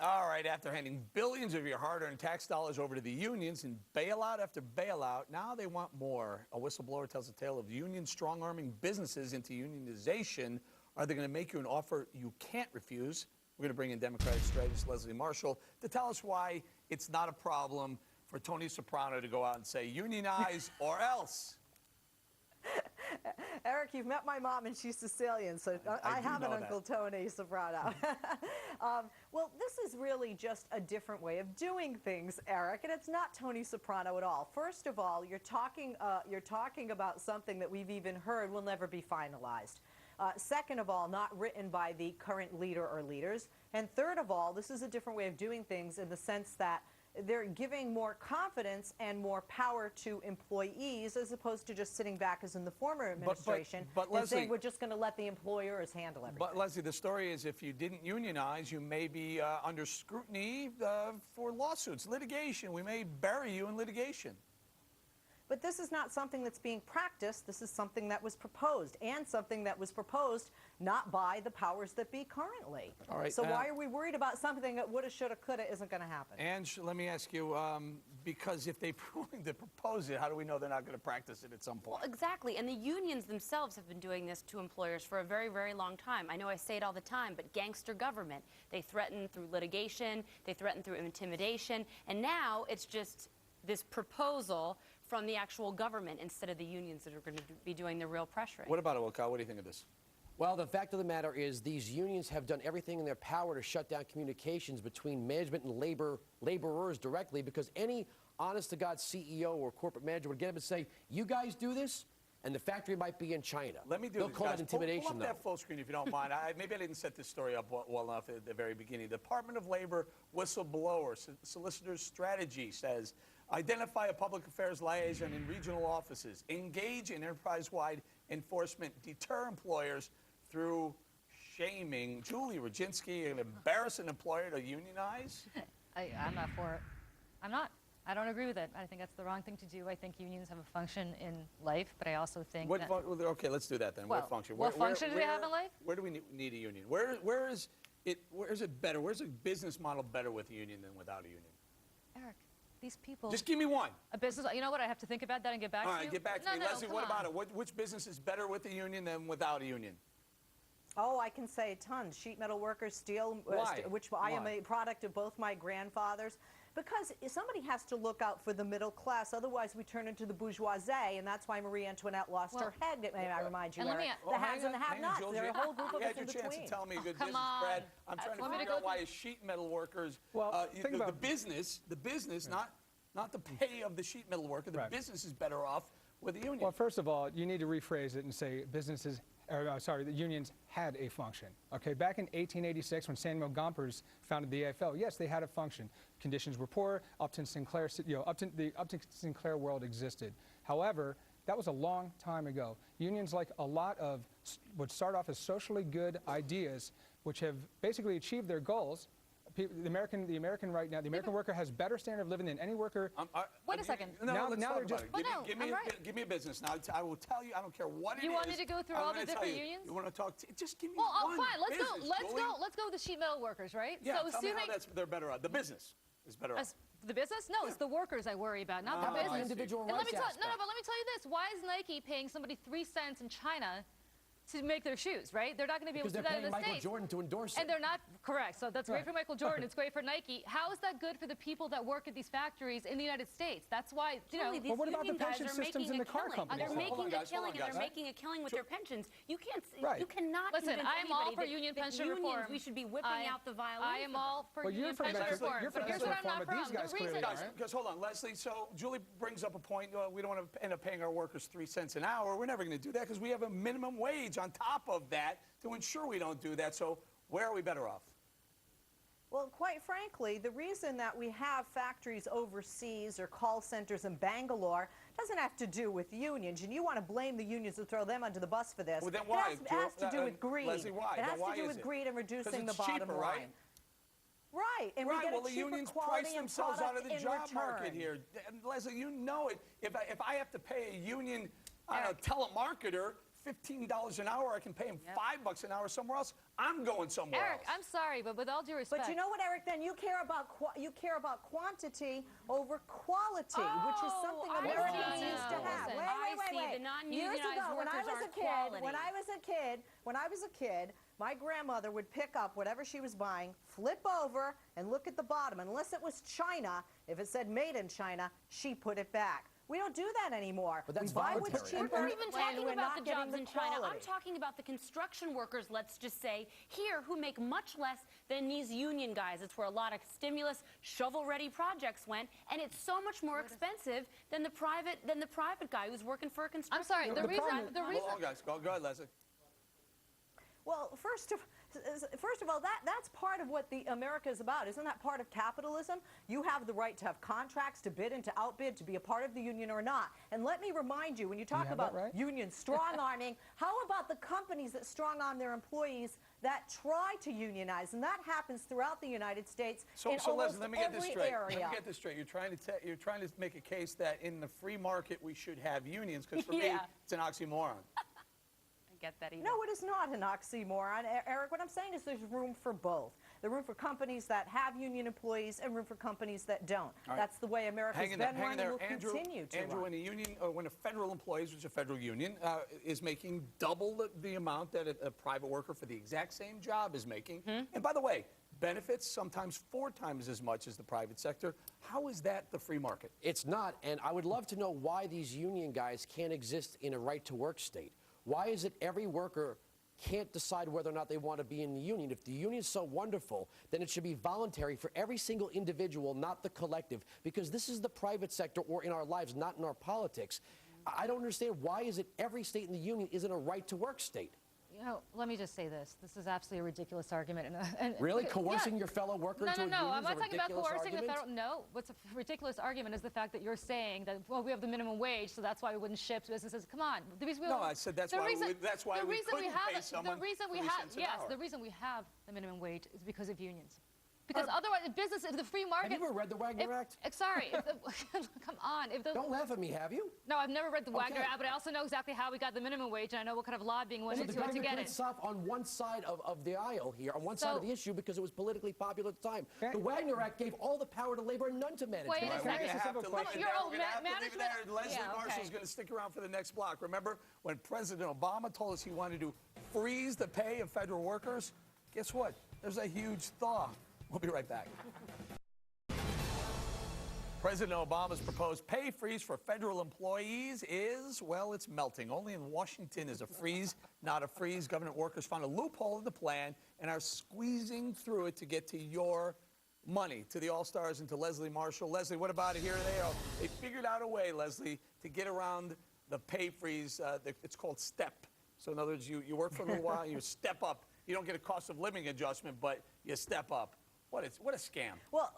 All right, after handing billions of your hard-earned tax dollars over to the unions in bailout after bailout, now they want more. A whistleblower tells a tale of unions strong-arming businesses into unionization. Are they going to make you an offer you can't refuse? We're going to bring in Democratic strategist Leslie Marshall to tell us why it's not a problem for Tony Soprano to go out and say, unionize or else. Eric, you've met my mom, and she's Sicilian, so I have an Uncle Tony Soprano. Well, this is really just a different way of doing things, Eric, and it's not Tony Soprano at all. First of all, you're talking about something that we've even heard will never be finalized. Second of all, not written by the current leader or leaders. And third of all, this is a different way of doing things in the sense that they're giving more confidence and more power to employees as opposed to just sitting back as in the former administration but and Leslie, saying we're just going to let the employers handle everything. But Leslie, the story is if you didn't unionize, you may be under scrutiny for lawsuits, litigation. We may bury you in litigation. But this is not something that's being practiced. This is something that was proposed, and something that was proposed not by the powers that be currently. All right, so why are we worried about something that woulda, shoulda, coulda isn't going to happen? And let me ask you, because if they're willing to propose it, how do we know they're not going to practice it at some point? Well, exactly. And the unions themselves have been doing this to employers for a very, very long time. I know I say it all the time, but gangster government. They threaten through litigation. They threaten through intimidation. And now it's just this proposal from the actual government instead of the unions that are going to be doing the real pressuring. What about it, Wilcow? What do you think of this? Well, the fact of the matter is these unions have done everything in their power to shut down communications between management and laborers directly, because any honest-to-God CEO or corporate manager would get up and say, you guys do this, and the factory might be in China. Let me do They'll this, call guys. that intimidation, pull up that full screen if you don't mind. Maybe I didn't set this story up well enough at the very beginning. The Department of Labor whistleblower solicitor's strategy says, identify a public affairs liaison in regional offices, engage in enterprise-wide enforcement, deter employers through shaming. Julie Roginski, an embarrassing employer to unionize? I'm not for it. I'm not. I don't agree with it. I think that's the wrong thing to do. I think unions have a function in life, but I also think that... Okay, let's do that then. Well, what function? What function do they have in life? Where do we need a union? Where is it better? Where's a business model better with a union than without a union? Eric, these people... Just give me one. A business... You know what? I have to think about that and get back to you. All right, get back to me. Leslie, what about it? Which business is better with a union than without a union? Oh, I can say tons. Sheet metal workers, steel, which I am a product of both my grandfathers. Because somebody has to look out for the middle class. Otherwise, we turn into the bourgeoisie, and that's why Marie Antoinette lost her head, may I remind you, Eric. The haves and the have-nots. There are a whole group of us in between. You had your chance to tell me a good business, Brad. I'm trying to figure out why sheet metal workers, the business, not the pay of the sheet metal worker, the business is better off with the union. Well, first of all, you need to rephrase it and say businesses, the unions had a function. Okay, back in 1886 when Samuel Gompers founded the AFL, yes, they had a function. Conditions were poor. Upton Sinclair, the Upton Sinclair world existed. However, that was a long time ago. Unions, like a lot of would start off as socially good ideas, which have basically achieved their goals. The American right now, the American worker has better standard of living than any worker. Wait a second. Now they're just. Give me a business. Now I will tell you. I don't care what it is. You want me to go through all the different unions? You want to talk? Just give me one. Well, fine. Let's business, go. Let's go with the sheet metal workers, right? Yeah. So tell me how they're better off. The business is better off. The business? No, it's the workers I worry about, not the business. Individual and rights but let me tell you this. Why is Nike paying somebody 3 cents in China to make their shoes, right? They're not going to be able to do that in the States. Because they're paying Michael Jordan to endorse it. And they're not correct. So that's great for Michael Jordan. It's great for Nike. How is that good for the people that work at these factories in the United States? That's why, you know. But what about the pension systems in the car companies? They're making a killing, and they're making a killing with their pensions. You can't. You cannot. Listen, I am all for union pension reform. We should be whipping out the violence. I am all for union pension reform. You're for pension reform, but these guys clearly aren't. Because hold on, Leslie. So Julie brings up a point. We don't want to end up paying our workers 3 cents an hour. We're never going to do that because we have a minimum wage on top of that to ensure we don't do that. So where are we better off? Well, quite frankly, the reason that we have factories overseas or call centers in Bangalore doesn't have to do with unions. And you want to blame the unions and throw them under the bus for this. Well, then why? It has to do with greed. Leslie, why? It has to do with greed and reducing the bottom line. Right? Right, and we get well, a the cheaper unions quality price and themselves out of product the in job market here. And Leslie, you know it. If I have to pay a union telemarketer $15 an hour, I can pay him $5 an hour somewhere else. I'm going somewhere Eric, else. I'm sorry, but with all due respect. But you know what, Eric? Then you care about quantity over quality, which is something I Americans see. used to have. Listen, Wait, I wait, see. wait. The non-unionized Years ago, when I workers was a aren't kid, quality. when I was a kid, my grandmother would pick up whatever she was buying, flip over, and look at the bottom. Unless it was China, if it said made in China, she put it back. We don't do that anymore. But that's we buy what's voluntary. cheaper, We're even and talking we're about not the getting jobs in China. quality. I'm talking about the construction workers, let's just say, here, who make much less than these union guys. It's where a lot of stimulus, shovel-ready projects went, and it's so much more expensive than the private guy who's working for a construction. I'm sorry. The reason. Hold on, guys. Go ahead, Leslie. Well, first of all, that's part of what America is about. Isn't that part of capitalism? You have the right to have contracts, to bid and to outbid, to be a part of the union or not. And let me remind you, when you talk about unions strong-arming, how about the companies that strong-arm their employees that try to unionize? And that happens throughout the United States in So almost Leslie, let me get this every straight. area. Let me get this straight. You're trying to make a case that in the free market we should have unions, because for me, it's an oxymoron. Get that either. No, it is not an oxymoron, Eric. What I'm saying is there's room for both. There's room for companies that have union employees and room for companies that don't. Right. That's the way America's been run and will continue to Andrew, run. when a union, or when a federal employee, which is a federal union, is making double the amount that a private worker for the exact same job is making, and by the way, benefits sometimes 4 times as much as the private sector, how is that the free market? It's not, and I would love to know why these union guys can't exist in a right-to-work state. Why is it every worker can't decide whether or not they want to be in the union? If the union is so wonderful, then it should be voluntary for every single individual, not the collective, because this is the private sector or in our lives, not in our politics. I don't understand, why is it every state in the union isn't a right-to-work state? You know, let me just say this. This is absolutely a ridiculous argument. And Really? Coercing your fellow worker into a union No, I'm is a not talking about ridiculous coercing the argument? federal. No, what's a ridiculous argument is the fact that you're saying that, well, we have the minimum wage, so that's why we wouldn't ship to businesses. Come on. No, I said that's why we couldn't pay someone $3 cents an hour. The reason we have the minimum wage is because of unions. Because otherwise, if the free market. Have you ever read the Wagner Act? Sorry. Come on. Don't laugh at me, have you? No, I've never read the Wagner Act, but I also know exactly how we got the minimum wage, and I know what kind of lobbying went into it to get it. Stop on one side of the aisle here, on one side of the issue, because it was politically popular at the time. The Wagner Act gave all the power to labor and none to management. Wait a We're second. gonna have to leave it there. We're gonna have to leave it there. Leslie Marshall's going to stick around for the next block. Remember when President Obama told us he wanted to freeze the pay of federal workers? Guess what? There's a huge thaw. We'll be right back. President Obama's proposed pay freeze for federal employees is, well, it's melting. Only in Washington is a freeze, not a freeze. Government workers found a loophole in the plan and are squeezing through it to get to your money, to the All-Stars and to Leslie Marshall. Leslie, what about it here? They figured out a way, Leslie, to get around the pay freeze. It's called STEP. So in other words, you work for a little while and you step up. You don't get a cost of living adjustment, but you step up. What a scam. Well,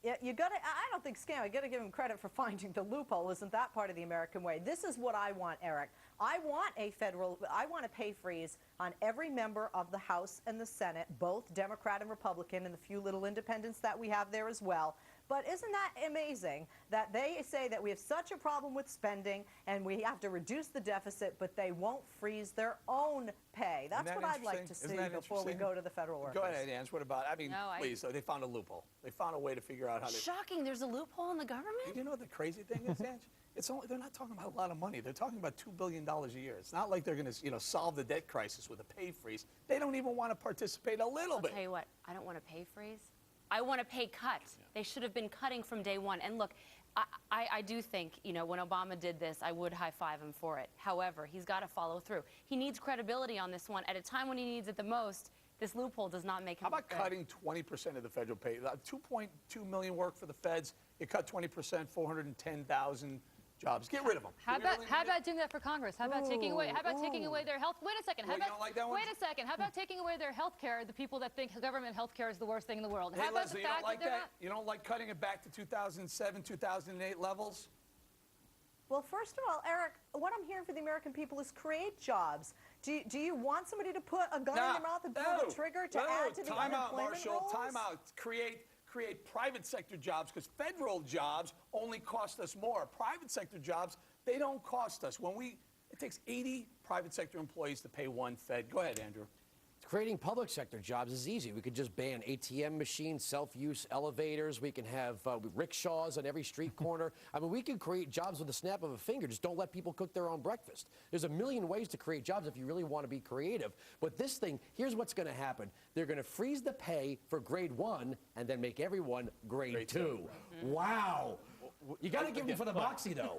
yeah, I don't think scam. You got to give him credit for finding the loophole. Isn't that part of the American way? This is what I want, Eric. I want a pay freeze on every member of the House and the Senate, both Democrat and Republican, and the few little independents that we have there as well. But isn't that amazing that they say that we have such a problem with spending and we have to reduce the deficit, but they won't freeze their own pay? That's what I'd like to see before we go to the federal workers. Go ahead, Ange. What about it? I mean, please, they found a loophole. They found a way to figure out how to... Shocking. There's a loophole in the government? You know what the crazy thing is, Ange? They're not talking about a lot of money. They're talking about $2 billion a year. It's not like they're going to, solve the debt crisis with a pay freeze. They don't even want to participate a little bit. I'll tell you what. I don't want a pay freeze. I want a pay cut. They should have been cutting from day one. And look, I do think, when Obama did this, I would high-five him for it. However, he's got to follow through. He needs credibility on this one. At a time when he needs it the most, this loophole does not make him How about cutting 20% of the federal pay? 2.2 million work for the feds. You cut 20%, 410,000 jobs. Get rid of them. How about doing that for Congress? How about taking away their health? Wait a second. You don't like that one? Wait a second. How about taking away their health care? The people that think government health care is the worst thing in the world. Hey, How about Leslie, the fact you don't like that they're that? You don't like cutting it back to 2007, 2008 levels? Well, first of all, Eric, what I'm hearing for the American people is create jobs. Do you want somebody to put a gun in their mouth and pull the trigger to add to the unemployment rolls? Time out. Create private sector jobs, because federal jobs only cost us more. Private sector jobs, they don't cost us. When we It takes 80 private sector employees to pay one Fed. Go ahead, Andrew. Creating public sector jobs is easy. We could just ban ATM machines, self-use elevators. We can have rickshaws on every street corner. I mean, we can create jobs with the snap of a finger. Just don't let people cook their own breakfast. There's a million ways to create jobs if you really want to be creative. But this thing, here's what's going to happen. They're going to freeze the pay for grade 1 and then make everyone grade 2. Wow. You got to give them for the boxy, though.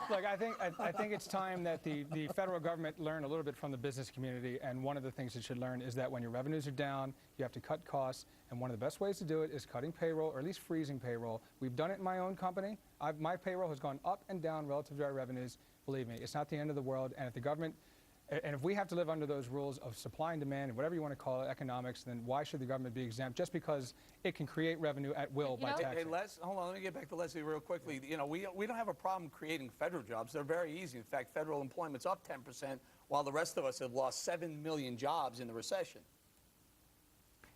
Look, I think it's time that the federal government learn a little bit from the business community, and one of the things it should learn is that when your revenues are down, you have to cut costs, and one of the best ways to do it is cutting payroll, or at least freezing payroll. We've done it in my own company. My payroll has gone up and down relative to our revenues. Believe me, it's not the end of the world, and if the government and if we have to live under those rules of supply and demand and whatever you want to call it, economics, then why should the government be exempt just because it can create revenue at will by taxing? Hey, Les, hold on. Let me get back to Leslie real quickly. You know, we don't have a problem creating federal jobs. They're very easy. In fact, federal employment's up 10%, while the rest of us have lost 7 million jobs in the recession.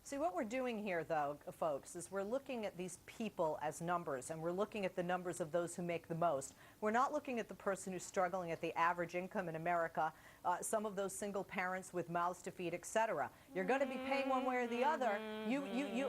See, what we're doing here, though, folks, is we're looking at these people as numbers, and we're looking at the numbers of those who make the most. We're not looking at the person who's struggling at the average income in America, some of those single parents with mouths to feed, etc. You're going to be paying one way or the other.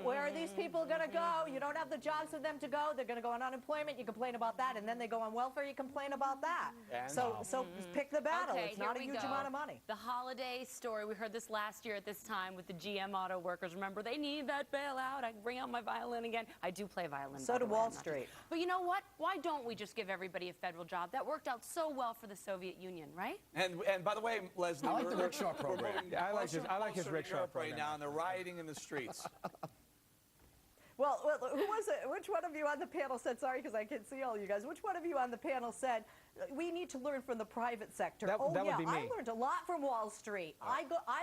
Where are these people going to go? You don't have the jobs for them to go. They're going to go on unemployment. You complain about that, and then they go on welfare. You complain about that. So pick the battle. Okay, it's not a huge amount of money. The holiday story. We heard this last year at this time with the GM auto workers. Remember, they need that bailout. I can bring out my violin again. I do play violin. So do Wall Street. But you know what? Why don't we just give everybody a federal job? That worked out so well for the Soviet Union, right? And by the way, Leslie, I like the rickshaw program. Yeah, I like his rickshaw program right now, and they're rioting in the streets. Well, who was it? Which one of you on the panel said, sorry, because I can't see all you guys, which one of you on the panel said, we need to learn from the private sector? That would be me. I learned a lot from Wall Street. I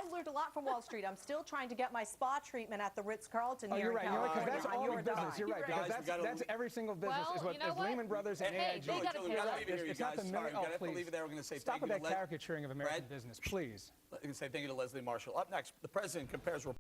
learned a lot from Wall Street. I'm still trying to get my spa treatment at the Ritz-Carlton here you're right. in You're right, California. because that's all the business. You're right, because Guys, that's every single business Well, is what you know is what? Lehman Brothers and Hey, AIG. they gotta Julie, pay we gotta that. leave it here, you It's not guys. the Sorry, minute. we gotta have to Please. leave it there. We're going to say Stop thank with you that to caricaturing of American Brad? business, please. We're going to say thank you to Leslie Marshall. Up next, the president compares